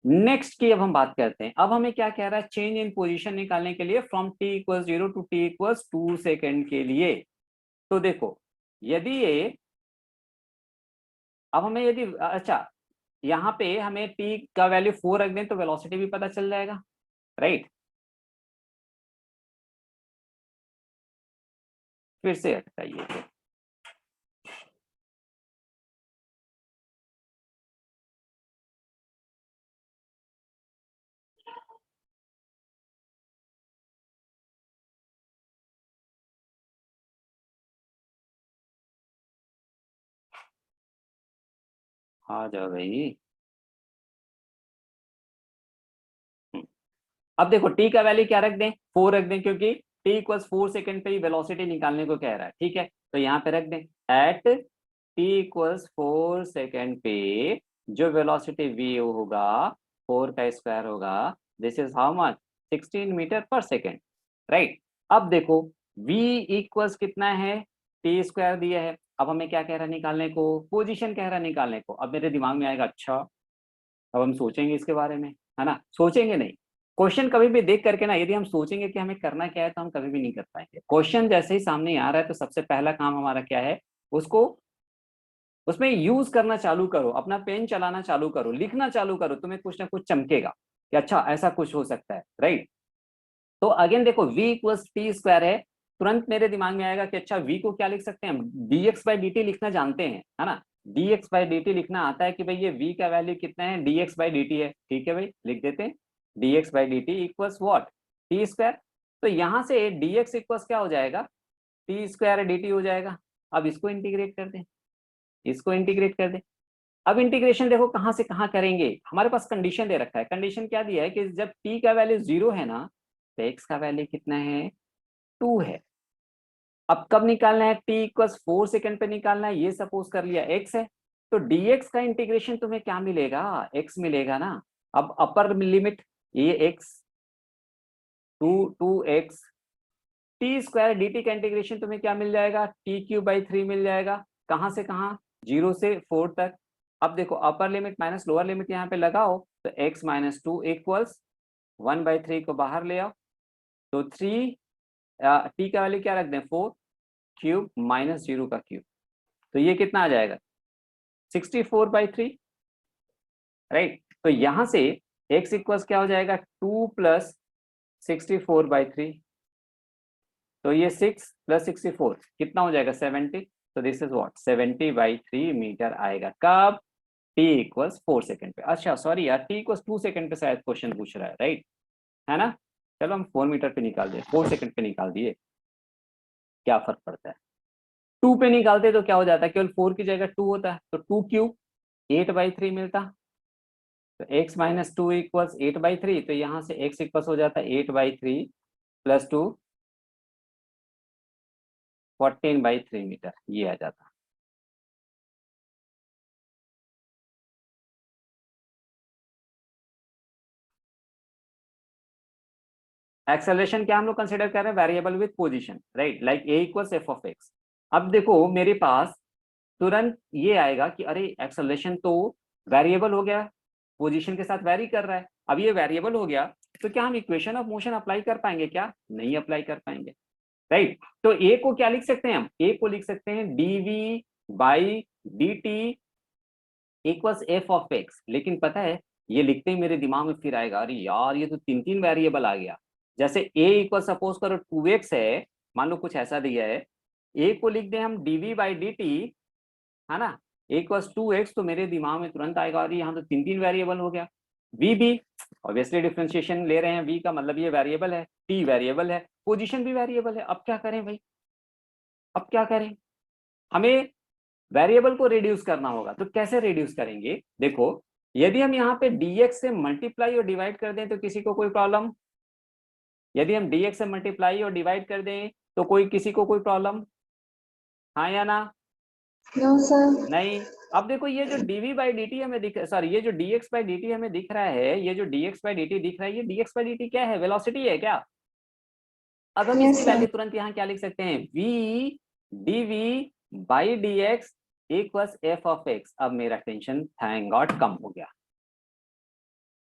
नेक्स्ट की अब हम बात करते हैं। अब हमें क्या कह रहा है? चेंज इन पोजीशन निकालने के लिए from t equals 0 to t equals 2 second के लिए। तो देखो यदि ये, अब हमें यदि, अच्छा यहाँ पे हमें t का वैल्यू 4 रख दें तो वेलोसिटी भी पता चल जाएगा, राइट? फिर से हटाइए, आ जाओ भाई। अब देखो t का वैल्यू क्या रख दें? 4 रख दें, क्योंकि t इक्वल्स 4 सेकेंड पे ही वेलोसिटी निकालने को कह रहा है, ठीक है? तो यहाँ पे रख दें एट t इक्वल्स 4 सेकेंड पे जो वेलोसिटी v होगा 4 का स्क्वायर होगा, this is how much? 16 metre per second, right? अब देखो v इक्वल्स कितना है? t स्क्वायर दिया है। अब हमें क्या कह रहा है निकालने को? पोजीशन कह रहा है निकालने को। अब मेरे दिमाग में आएगा, अच्छा अब हम सोचेंगे इसके बारे में, है ना? सोचेंगे नहीं। क्वेश्चन कभी भी देख करके ना, यदि हम सोचेंगे कि हमें करना क्या है तो हम कभी भी नहीं कर पाएंगे। क्वेश्चन जैसे ही सामने आ रहा है तो सबसे पहला काम हमारा क्या है? उसको, उसमें यूज करना चालू करो, अपना पेन चलाना चालू करो, लिखना चालू करो, तुम्हें कुछ ना कुछ चमकेगा कि अच्छा ऐसा कुछ हो सकता है, राइट? तो अगेन देखो v इक्वल्स टी स्क्वायर है, तुरंत मेरे दिमाग में आएगा कि अच्छा v को क्या लिख सकते हैं हम? dx बाई dt लिखना जानते हैं, है ना? dx बाई dt लिखना आता है कि भाई ये v का वैल्यू कितना है? dx बाई dt है, ठीक है भाई, लिख देते हैं dx by dt equals what? T square. तो यहाँ से dx इक्वल्स क्या हो जाएगा? टी स्क्वायर dt हो जाएगा। अब इसको इंटीग्रेट कर दें, इसको इंटीग्रेट कर दे। अब इंटीग्रेशन देखो कहां से कहां करेंगे, हमारे पास कंडीशन दे रखा है। कंडीशन क्या दिया है कि जब t का वैल्यू 0 है ना तो x का वैल्यू कितना है, 2 है। अब कब निकालना है, t इक्वल्स 4 सेकंड पे निकालना है। ये सपोज कर लिया x है, तो dx का इंटीग्रेशन तुम्हें क्या मिलेगा, x मिलेगा ना। अब अपर लिमिट ये x 2x T square D T का इंटीग्रेशन तुम्हें क्या मिल जाएगा, t³/3 मिल जाएगा। कहां से कहां, 0 से 4 तक। अब देखो upper limit minus lower limit यहाँ पे लगाओ तो x - 2 इक्वल्स 1/3 को बाहर ले आओ तो 3 t का वैल्यू क्या रख दें, 4³ - 0 का क्यूब, तो ये कितना आ जाएगा 64/3, राइट। तो यहां से x इक्वल्स क्या हो जाएगा 2 + 64/3, तो ये 6 + 64 कितना हो जाएगा 70, तो दिस इज व्हाट 70/3 मीटर आएगा। कब, t इक्वल्स 4 सेकंड पे। अच्छा सॉरी यार, t इक्वल्स 2 सेकंड पे शायद क्वेश्चन पूछ रहा है, राइट है ना। चलो हम 4 मीटर पे निकाल दिए, 4 सेकंड पे निकाल दिए, क्या फर्क पड़ता है। 2 पे निकालते तो क्या हो जाता है, केवल 4 की जगह 2 होता है, तो 2³ 8/3 मिलता। तो x - 2 इक्वल्स 8/3, तो यहाँ से x इक्वल्स हो जाता है 8/3 + 2 14/3 मीटर, ये आ जाता। एक्सेलरेशन क्या हम लोग कंसिडर कर रहे हैं, variable with position, right, like a equals f(x). अब देखो मेरे पास तुरंत ये आएगा कि अरे एक्सेलरेशन तो वेरिएबल हो गया, पोजीशन के साथ वेरी कर रहा है। अब ये वेरिएबल हो गया तो क्या हम इक्वेशन ऑफ मोशन अप्लाई कर पाएंगे, क्या नहीं अप्लाई कर पाएंगे, राइट। तो a को क्या लिख सकते हैं हम, a को लिख सकते हैं dv/dt इक्वल्स f(x). लेकिन पता है ये लिखते ही मेरे दिमाग में फिर आएगा, अरे यार ये तो 3 वेरिएबल आ गया। जैसे a इक्वल सपोज करो 2x है, मान लो कुछ ऐसा दिया है, a को लिख दें हम dv/dt, है ना, a इक्वल्स 2x, तो मेरे दिमाग में तुरंत आएगा अरे यहाँ तो 3 वेरिएबल हो गया। v भी ऑब्वियसली डिफरेंशिएशन ले रहे हैं, v का मतलब ये वेरिएबल है, t वेरिएबल है, पोजीशन भी वेरिएबल है। अब क्या करें भाई, अब क्या करें, हमें वेरिएबल को रिड्यूस करना होगा। तो कैसे रिड्यूस करेंगे, देखो यदि हम यहाँ पे dx से मल्टीप्लाई और डिवाइड कर दें तो किसी को कोई प्रॉब्लम, यदि हम dx से मल्टीप्लाई और डिवाइड कर दें तो कोई किसी को कोई प्रॉब्लम, हाँ या ना, नो सर, नहीं। अब देखो ये जो dv/dt हमें दिख, सॉरी ये जो dx/dt हमें दिख रहा है, ये जो dx/dt दिख रहा है, ये dx/dt क्या है, वेलोसिटी है क्या। अब हम इसकी वैल्यू तुरंत यहाँ क्या लिख सकते हैं, v dv/dx इक्वल्स f(x). अब मेरा टेंशन थैंक गॉड कम हो गया,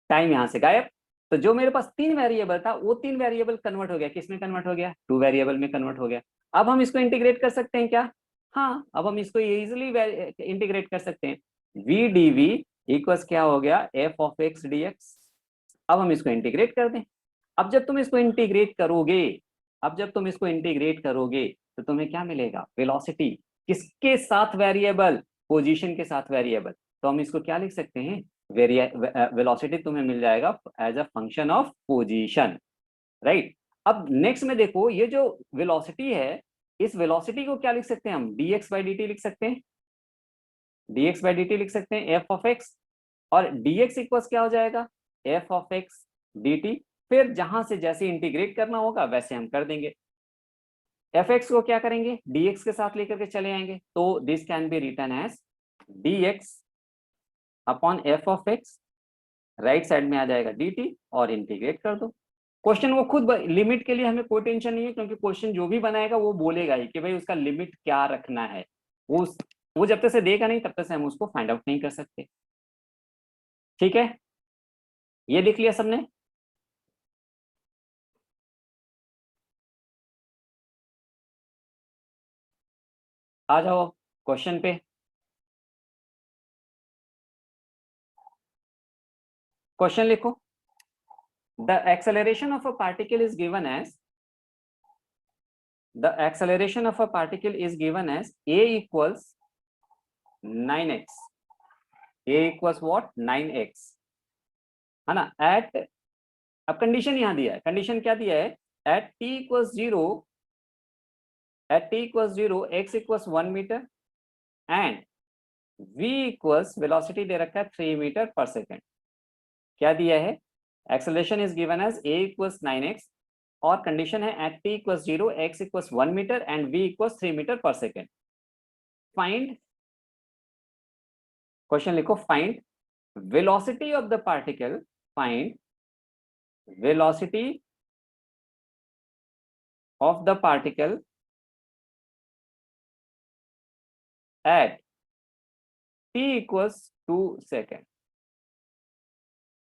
टाइम यहाँ से गायब। तो जो मेरे पास 3 वेरिएबल था वो 3 वेरिएबल कन्वर्ट हो गया, किसमें कन्वर्ट हो गया, 2 वेरिएबल में कन्वर्ट हो गया। अब हम इसको इंटीग्रेट कर सकते हैं क्या, हाँ अब हम इसको इजीली इंटीग्रेट कर सकते हैं। v dv इक्वल्स क्या हो गया f(x) dx। अब हम इसको इंटीग्रेट कर दें। अब जब तुम इसको इंटीग्रेट करोगे, अब जब तुम इसको इंटीग्रेट करोगे तो तुम्हें क्या मिलेगा, वेलोसिटी किसके साथ वेरिएबल, पोजीशन के साथ वेरिएबल। तो हम इसको क्या लिख सकते हैं, वेलोसिटी तुम्हें मिल जाएगा as a function of position, right. अब नेक्स्ट में देखो ये जो वेलोसिटी है, इस वेलोसिटी को क्या लिख सकते हैं हम, dx/dt लिख सकते हैं, dx/dt लिख सकते हैं f(x), और dx इक्वल्स क्या हो जाएगा f(x) dt। फिर जहां से जैसे इंटीग्रेट करना होगा वैसे हम कर देंगे। fx को क्या करेंगे, dx के साथ लेकर के चले आएंगे, तो this can be written as dx upon f(x), right side में आ जाएगा dt, और इंटीग्रेट कर दो। क्वेश्चन वो खुद लिमिट के लिए हमें कोई टेंशन नहीं है, क्योंकि क्वेश्चन जो भी बनाएगा वो बोलेगा ही कि भाई उसका लिमिट क्या रखना है। वो जब तक से देगा नहीं तब तक से हम उसको फाइंड आउट नहीं कर सकते, ठीक है। ये लिख लिया सबने, आ जाओ क्वेश्चन पे। क्वेश्चन लिखो, the acceleration of a particle is given as, the acceleration of a particle is given as a equals 9x, a equals what 9x, है ना, at, अब कंडीशन यहां दिया है, कंडीशन क्या दिया है, at t equals 0, at t equals 0 x equals 1 meter and v equals velocity दे रखा है 3 मीटर पर सेकेंड। क्या दिया है? Acceleration is given as a equals 9x और कंडीशन है at t equals 0, x equals 1 metre and v equals 3 metre per second. Find, question लिखो, find velocity of the particle, find velocity of the particle at t equals 2 second।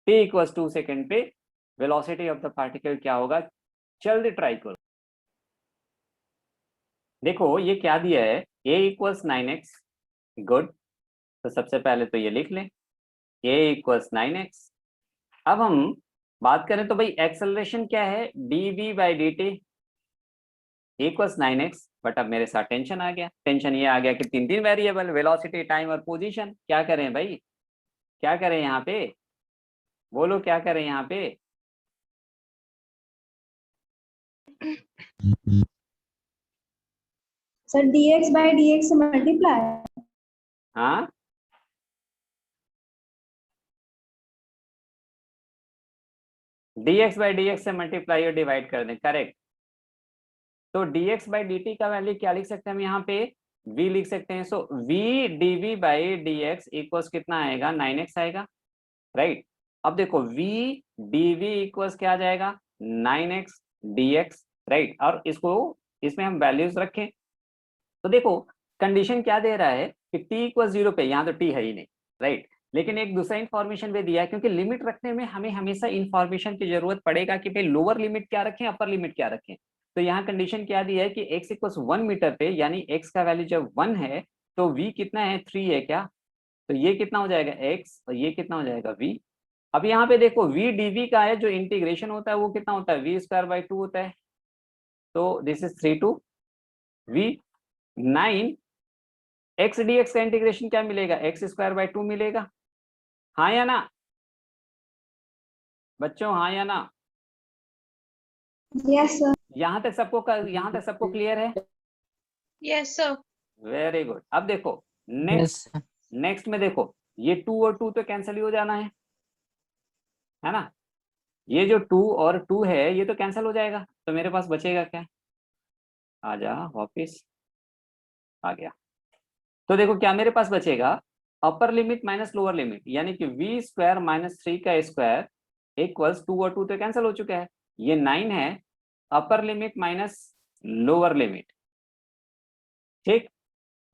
t equals 2 second पे velocity of the particle क्या होगा? जल्दी ट्राई करो। देखो ये क्या दिया है, a इक्वल्स 9x, गुड, तो सबसे पहले तो ये लिख लें a इक्वल्स 9x। अब हम बात करें तो भाई एक्सेलरेशन क्या है, dv by dt equals 9x, but अब मेरे साथ टेंशन आ गया। टेंशन ये आ गया कि तीन वेरिएबल, वेलोसिटी, टाइम और पोजीशन। क्या करें भाई, क्या करें यहाँ पे, बोलो क्या करें यहाँ पे? सर dx by dx से मल्टीप्लाई। हाँ, dx बाई dx से मल्टीप्लाई और डिवाइड कर दें, करेक्ट। तो dx बाई dt का वैल्यू क्या लिख सकते हैं हम यहाँ पे, v लिख सकते हैं। सो v dv by dx equals कितना आएगा, 9x आएगा, राइट। अब देखो v dv इक्वल्स क्या आ जाएगा, 9x dx, राइट। और इसको, इसमें हम वैल्यूज रखें तो देखो कंडीशन क्या दे रहा है कि t इक्वल 0 पे, यहाँ तो t है ही नहीं, राइट। लेकिन एक दूसरा इंफॉर्मेशन भी दिया है, क्योंकि लिमिट रखने में हमें हमेशा इंफॉर्मेशन की जरूरत पड़ेगा कि भाई लोअर लिमिट क्या रखें, अपर लिमिट क्या रखें। तो यहाँ कंडीशन क्या दिया है कि x इक्वल 1 मीटर पे, यानी x का वैल्यू जब 1 है तो v कितना है, 3 है क्या, तो ये कितना हो जाएगा x और ये कितना हो जाएगा v। अब यहाँ पे देखो v dv का है, जो इंटीग्रेशन होता है वो कितना होता है, v स्क्वायर बाई 2 होता है। तो this is 3 to v 9 x dx का इंटीग्रेशन क्या मिलेगा, x स्क्वायर बाई 2 मिलेगा। हाँ या ना बच्चों, हाँ या ना? Yes sir. यहाँ तक सबको क्लियर है? Yes sir. Very good. अब देखो नेक्स्ट में देखो, ये 2 और 2 तो कैंसिल ही हो जाना है ना। ये जो 2 और 2 है ये तो कैंसिल हो जाएगा, तो मेरे पास बचेगा क्या, आ जा वापिस, आ गया। तो देखो क्या मेरे पास बचेगा, upper limit minus lower limit, यानी कि v स्क्वायर माइनस 3 का स्क्वायर इक्वल्स 2 और 2 तो कैंसिल हो चुका है, ये 9 है, upper limit minus lower limit, ठीक।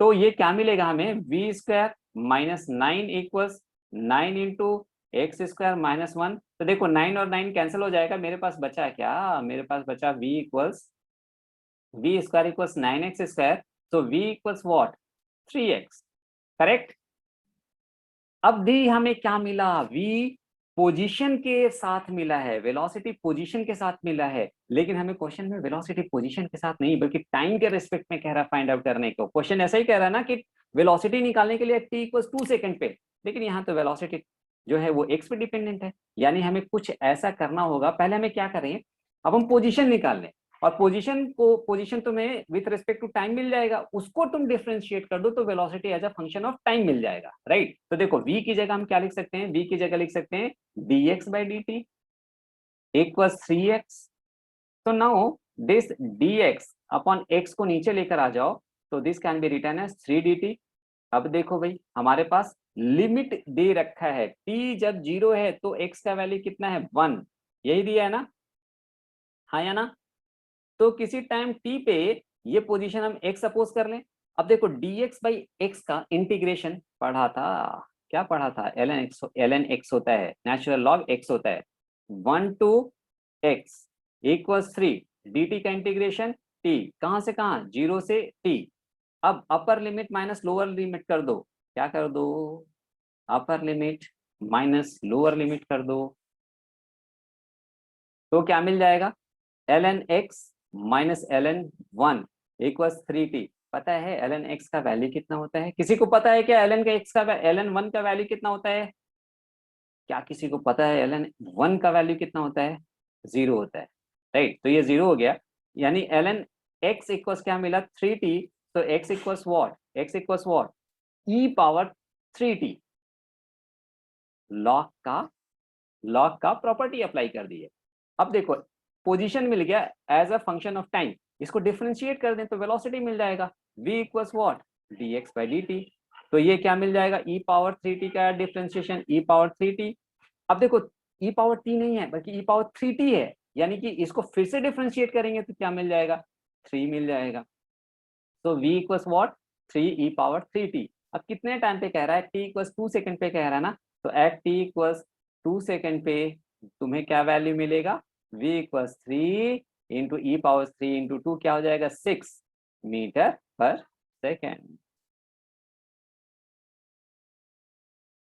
तो ये क्या मिलेगा हमें, v square minus 9 equals 9 into x square minus 1। तो देखो 9 और 9 कैंसिल हो जाएगा, मेरे पास बचा क्या, मेरे पास बचा v equals, v square equals 9x square, तो v equals what, 3x, correct. अब भी हमें क्या मिला, v पोजीशन के साथ मिला है, वेलोसिटी पोजीशन के साथ मिला है, लेकिन हमें क्वेश्चन में वेलोसिटी पोजीशन के साथ नहीं बल्कि टाइम के रिस्पेक्ट में कह रहा, फाइंड आउट करने को। क्वेश्चन ऐसा ही कह रहा है ना कि वेलोसिटी निकालने के लिए t इक्वल्स 2 सेकंड पे, लेकिन यहाँ तो वेलोसिटी जो है वो x पे डिपेंडेंट है, यानी हमें कुछ ऐसा करना होगा। पहले हमें क्या करें, अब हम पोजीशन निकाल लें, और पोजीशन तुम्हें विथ रिस्पेक्ट टू टाइम मिल जाएगा, उसको तुम डिफरेंशिएट कर दो तो velocity as a function of time मिल जाएगा, राइट। तो देखो v की जगह हम क्या लिख सकते हैं, v की जगह लिख सकते हैं dx by dt equals 3x। तो now this dx upon x को नीचे लेकर आ जाओ, तो this can be written as 3 dt। अब देखो भाई हमारे पास लिमिट दे रखा है, t जब 0 है तो x का वैल्यू कितना है, 1, यही दिया है ना, हाँ या ना। तो किसी टाइम t पे ये पोजीशन हम x सपोज कर लें। अब देखो dx बाई x का इंटीग्रेशन पढ़ा था, क्या पढ़ा था, ln x होता है, नेचुरल लॉग x होता है, 1 to x इक्वल्स 3 dt का इंटीग्रेशन t, कहां से कहां, 0 से t। अब upper limit minus lower limit कर दो, क्या कर दो, upper limit minus lower limit कर दो, तो क्या मिल जाएगा, ln x minus ln 1 equals 3t। पता है ln x का वैल्यू कितना होता है, किसी को पता है क्या ln ln 1 का वैल्यू कितना होता है, क्या किसी को पता है ln 1 का वैल्यू कितना होता है, 0 होता है, राइट। तो ये 0 हो गया, यानी ln x इक्वल्स क्या मिला, 3t। तो x equals what, x equals what, e power 3t। Log का प्रॉपर्टी अप्लाई कर दी है। अब देखो पोजीशन मिल गया as a function of time, इसको डिफरेंशिएट कर दें तो वेलोसिटी मिल जाएगा v equals what dx by dt। तो ये क्या मिल जाएगा e पावर 3t का डिफरेंशिएशन e पावर 3t। अब देखो e पावर t नहीं है बल्कि e पावर 3t है, यानी कि इसको फिर से डिफरेंशिएट करेंगे तो क्या मिल जाएगा 3 मिल जाएगा। तो v equals what 3 e power 3t। अब कितने टाइम पे कह रहा है, t इक्वल्स 2 सेकंड पे कह रहा है ना, तो एट t इक्वल्स 2 सेकंड पे तुम्हें क्या वैल्यू मिलेगा, v इक्वल्स 3 इंटू ई पावर 3 इंटू 2 क्या हो जाएगा 6 मीटर पर सेकेंड।